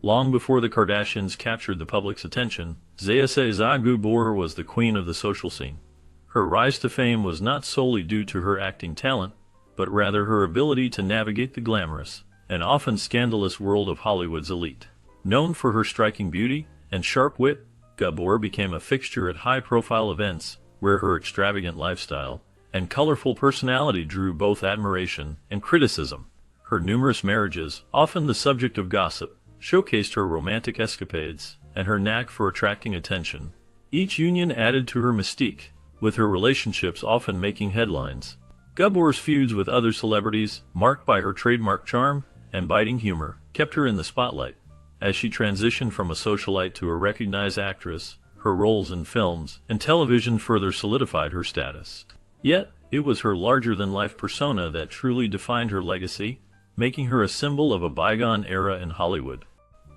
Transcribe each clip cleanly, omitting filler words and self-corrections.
Long before the Kardashians captured the public's attention, Zsa Zsa Gabor was the queen of the social scene. Her rise to fame was not solely due to her acting talent, but rather her ability to navigate the glamorous and often scandalous world of Hollywood's elite. Known for her striking beauty and sharp wit, Gabor became a fixture at high-profile events where her extravagant lifestyle and colorful personality drew both admiration and criticism. Her numerous marriages, often the subject of gossip, showcased her romantic escapades and her knack for attracting attention. Each union added to her mystique, with her relationships often making headlines. Gabor's feuds with other celebrities, marked by her trademark charm and biting humor, kept her in the spotlight. As she transitioned from a socialite to a recognized actress, her roles in films and television further solidified her status. Yet, it was her larger-than-life persona that truly defined her legacy, making her a symbol of a bygone era in Hollywood.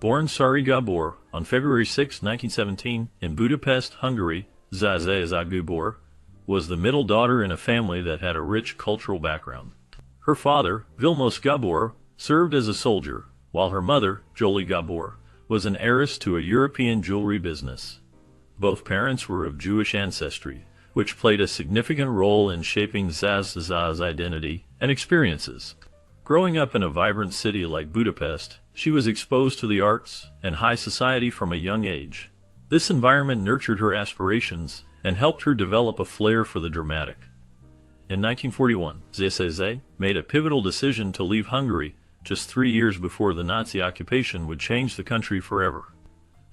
Born Sari Gabor on February 6, 1917, in Budapest, Hungary, Zsa Zsa Gabor was the middle daughter in a family that had a rich cultural background. Her father, Vilmos Gabor, served as a soldier, while her mother, Jolie Gabor, was an heiress to a European jewelry business. Both parents were of Jewish ancestry, which played a significant role in shaping Zsa Zsa's identity and experiences. Growing up in a vibrant city like Budapest, she was exposed to the arts and high society from a young age. This environment nurtured her aspirations and helped her develop a flair for the dramatic. In 1941, Zsa Zsa made a pivotal decision to leave Hungary just 3 years before the Nazi occupation would change the country forever.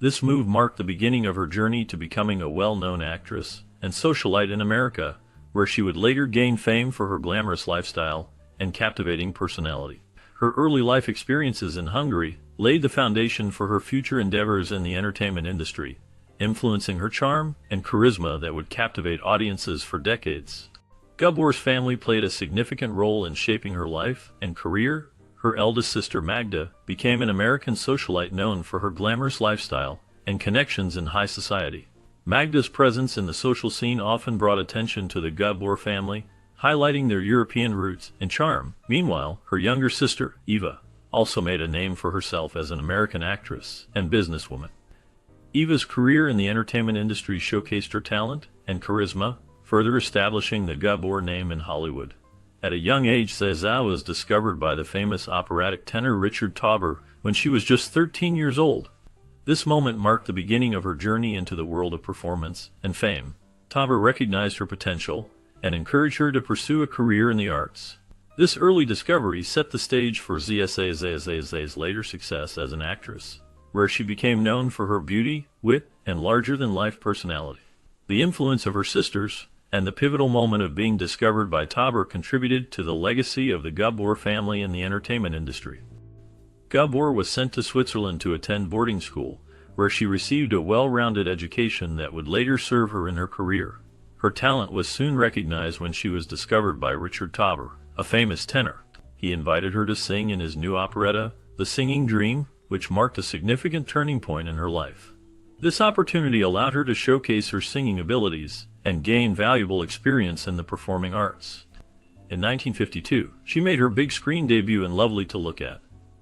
This move marked the beginning of her journey to becoming a well-known actress and socialite in America, where she would later gain fame for her glamorous lifestyle and captivating personality. Her early life experiences in Hungary laid the foundation for her future endeavors in the entertainment industry, influencing her charm and charisma that would captivate audiences for decades. Gabor's family played a significant role in shaping her life and career. Her eldest sister Magda became an American socialite known for her glamorous lifestyle and connections in high society. Magda's presence in the social scene often brought attention to the Gabor family, highlighting their European roots and charm. Meanwhile, her younger sister, Eva, also made a name for herself as an American actress and businesswoman. Eva's career in the entertainment industry showcased her talent and charisma, further establishing the Gabor name in Hollywood. At a young age, Zsa was discovered by the famous operatic tenor Richard Tauber when she was just 13 years old. This moment marked the beginning of her journey into the world of performance and fame. Tauber recognized her potential and encouraged her to pursue a career in the arts. This early discovery set the stage for Zsa Zsa's later success as an actress, where she became known for her beauty, wit, and larger-than-life personality. The influence of her sisters and the pivotal moment of being discovered by Tauber contributed to the legacy of the Gabor family in the entertainment industry. Gabor was sent to Switzerland to attend boarding school, where she received a well-rounded education that would later serve her in her career. Her talent was soon recognized when she was discovered by Richard Tauber, a famous tenor. He invited her to sing in his new operetta, The Singing Dream, which marked a significant turning point in her life. This opportunity allowed her to showcase her singing abilities and gain valuable experience in the performing arts. In 1952, she made her big screen debut in Lovely to Look At.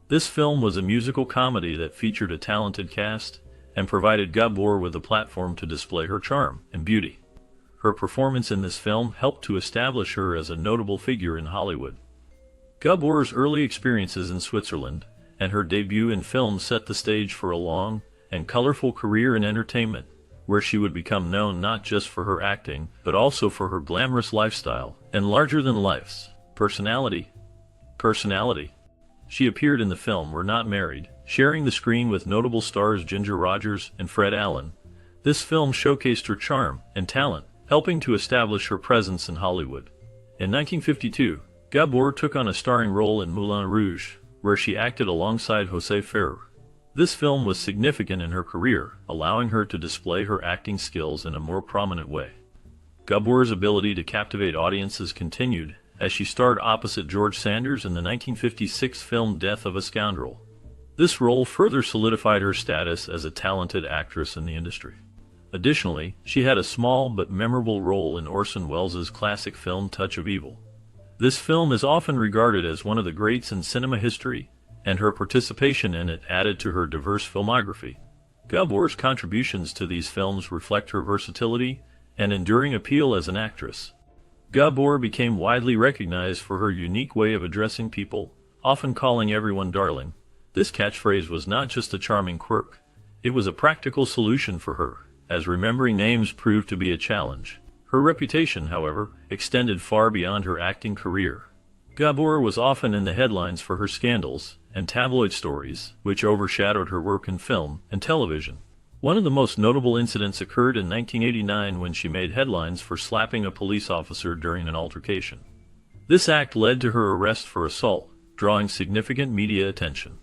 This film was a musical comedy that featured a talented cast and provided Gabor with a platform to display her charm and beauty. Her performance in this film helped to establish her as a notable figure in Hollywood. Gabor's early experiences in Switzerland and her debut in film set the stage for a long and colorful career in entertainment, where she would become known not just for her acting, but also for her glamorous lifestyle and larger-than-life personality. She appeared in the film We're Not Married, sharing the screen with notable stars Ginger Rogers and Fred Allen. This film showcased her charm and talent, helping to establish her presence in Hollywood. In 1952, Gabor took on a starring role in Moulin Rouge, where she acted alongside José Ferrer. This film was significant in her career, allowing her to display her acting skills in a more prominent way. Gabor's ability to captivate audiences continued as she starred opposite George Sanders in the 1956 film Death of a Scoundrel. This role further solidified her status as a talented actress in the industry. Additionally, she had a small but memorable role in Orson Welles' classic film Touch of Evil. This film is often regarded as one of the greats in cinema history, and her participation in it added to her diverse filmography. Gabor's contributions to these films reflect her versatility and enduring appeal as an actress. Gabor became widely recognized for her unique way of addressing people, often calling everyone darling. This catchphrase was not just a charming quirk, it was a practical solution for her, as remembering names proved to be a challenge. Her reputation, however, extended far beyond her acting career. Gabor was often in the headlines for her scandals and tabloid stories, which overshadowed her work in film and television. One of the most notable incidents occurred in 1989 when she made headlines for slapping a police officer during an altercation. This act led to her arrest for assault, drawing significant media attention.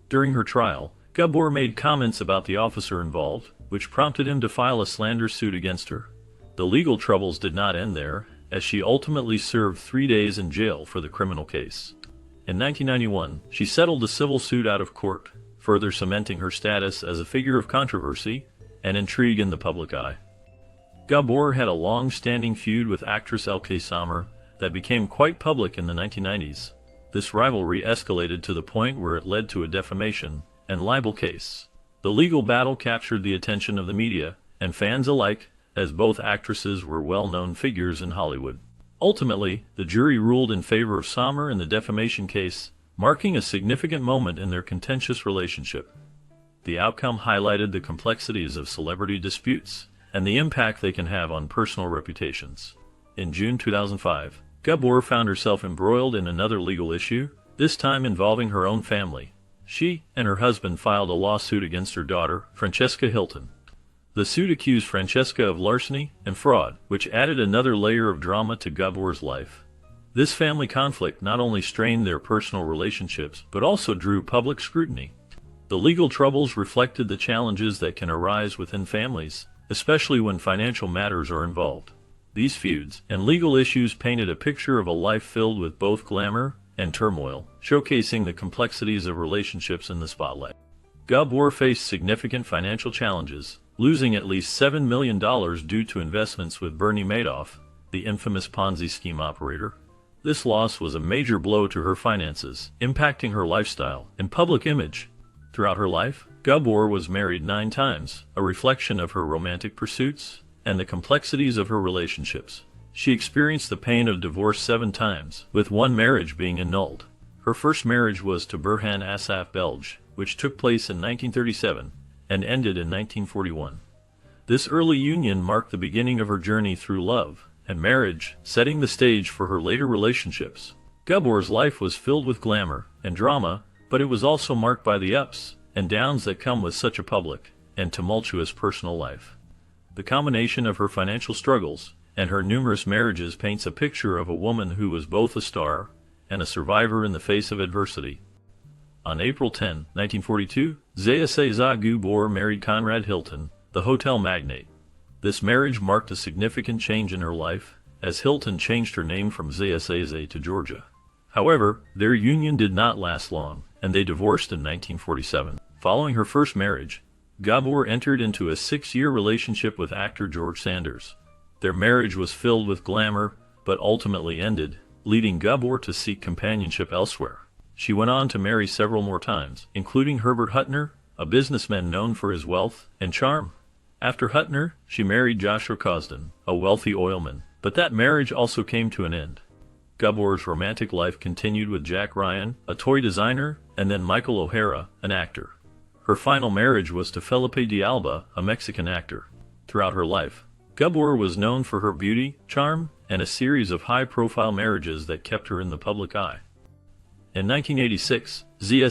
During her trial, Gabor made comments about the officer involved, which prompted him to file a slander suit against her. The legal troubles did not end there, as she ultimately served 3 days in jail for the criminal case. In 1991, she settled the civil suit out of court, further cementing her status as a figure of controversy and intrigue in the public eye. Gabor had a long-standing feud with actress Elke Sommer that became quite public in the 1990s. This rivalry escalated to the point where it led to a defamation and libel case. The legal battle captured the attention of the media and fans alike, as both actresses were well-known figures in Hollywood. Ultimately, the jury ruled in favor of Sommer in the defamation case, marking a significant moment in their contentious relationship. The outcome highlighted the complexities of celebrity disputes and the impact they can have on personal reputations. In June 2005, Gabor found herself embroiled in another legal issue, this time involving her own family. She and her husband filed a lawsuit against her daughter, Francesca Hilton. The suit accused Francesca of larceny and fraud, which added another layer of drama to Gabor's life. This family conflict not only strained their personal relationships, but also drew public scrutiny. The legal troubles reflected the challenges that can arise within families, especially when financial matters are involved. These feuds and legal issues painted a picture of a life filled with both glamour and turmoil, showcasing the complexities of relationships in the spotlight. Gabor faced significant financial challenges, losing at least $7 million due to investments with Bernie Madoff, the infamous Ponzi scheme operator. This loss was a major blow to her finances, impacting her lifestyle and public image. Throughout her life, Gabor was married 9 times, a reflection of her romantic pursuits and the complexities of her relationships. She experienced the pain of divorce 7 times, with one marriage being annulled. Her first marriage was to Burhan Asaf Belge, which took place in 1937 and ended in 1941. This early union marked the beginning of her journey through love and marriage, setting the stage for her later relationships. Gabor's life was filled with glamour and drama, but it was also marked by the ups and downs that come with such a public and tumultuous personal life. The combination of her financial struggles and her numerous marriages paints a picture of a woman who was both a star and a survivor in the face of adversity. On April 10, 1942, Zaya Gabor married Conrad Hilton, the hotel magnate. This marriage marked a significant change in her life, as Hilton changed her name from Zaya to Georgia. However, their union did not last long, and they divorced in 1947. Following her first marriage, Gabor entered into a 6-year relationship with actor George Sanders. Their marriage was filled with glamour, but ultimately ended, leading Gabor to seek companionship elsewhere. She went on to marry several more times, including Herbert Huttner, a businessman known for his wealth and charm. After Huttner, she married Joshua Cosden, a wealthy oilman, but that marriage also came to an end. Gabor's romantic life continued with Jack Ryan, a toy designer, and then Michael O'Hara, an actor. Her final marriage was to Felipe de Alba, a Mexican actor. Throughout her life, Gabor was known for her beauty, charm, and a series of high-profile marriages that kept her in the public eye. In 1986, Zaya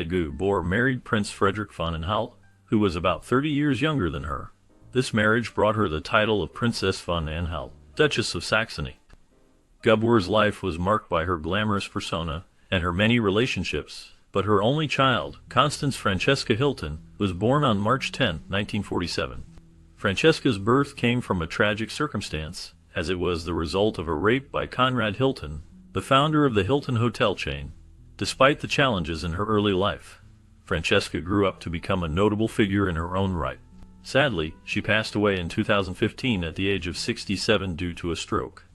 Gabor married Prince Frederick von Anhalt, who was about 30 years younger than her. This marriage brought her the title of Princess von Anhalt, Duchess of Saxony. Gabor's life was marked by her glamorous persona and her many relationships, but her only child, Constance Francesca Hilton, was born on March 10, 1947. Francesca's birth came from a tragic circumstance, as it was the result of a rape by Conrad Hilton, the founder of the Hilton hotel chain. Despite the challenges in her early life, Francesca grew up to become a notable figure in her own right. Sadly, she passed away in 2015 at the age of 67 due to a stroke.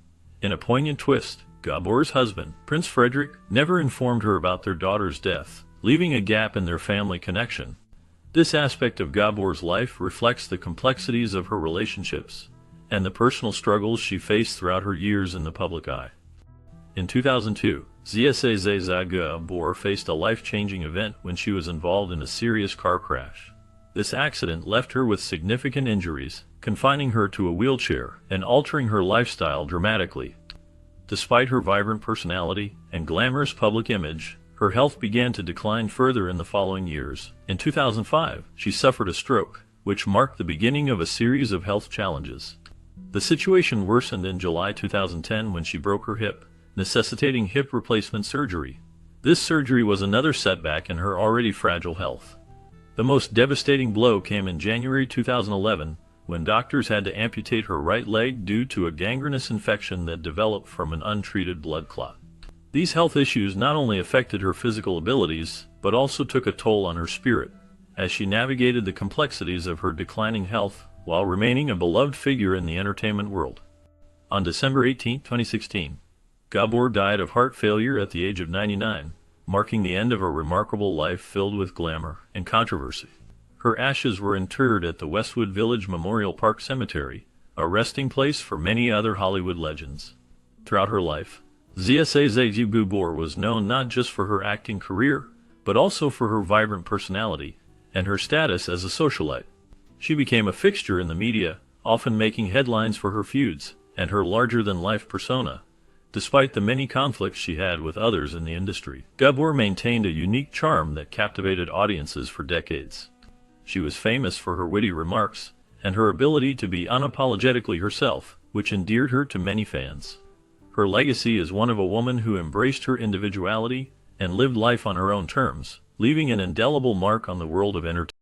In a poignant twist, Gabor's husband, Prince Frederick, never informed her about their daughter's death, leaving a gap in their family connection. This aspect of Gabor's life reflects the complexities of her relationships and the personal struggles she faced throughout her years in the public eye. In 2002, Zsa Gabor faced a life-changing event when she was involved in a serious car crash. This accident left her with significant injuries, confining her to a wheelchair and altering her lifestyle dramatically. Despite her vibrant personality and glamorous public image, her health began to decline further in the following years. In 2005, she suffered a stroke, which marked the beginning of a series of health challenges. The situation worsened in July 2010 when she broke her hip, necessitating hip replacement surgery. This surgery was another setback in her already fragile health. The most devastating blow came in January 2011, when doctors had to amputate her right leg due to a gangrenous infection that developed from an untreated blood clot. These health issues not only affected her physical abilities, but also took a toll on her spirit, as she navigated the complexities of her declining health while remaining a beloved figure in the entertainment world. On December 18, 2016, Gabor died of heart failure at the age of 99, marking the end of a remarkable life filled with glamour and controversy. Her ashes were interred at the Westwood Village Memorial Park Cemetery, a resting place for many other Hollywood legends. Throughout her life, Zsa Gabor was known not just for her acting career, but also for her vibrant personality and her status as a socialite. She became a fixture in the media, often making headlines for her feuds and her larger-than-life persona. Despite the many conflicts she had with others in the industry, Gabor maintained a unique charm that captivated audiences for decades. She was famous for her witty remarks and her ability to be unapologetically herself, which endeared her to many fans. Her legacy is one of a woman who embraced her individuality and lived life on her own terms, leaving an indelible mark on the world of entertainment.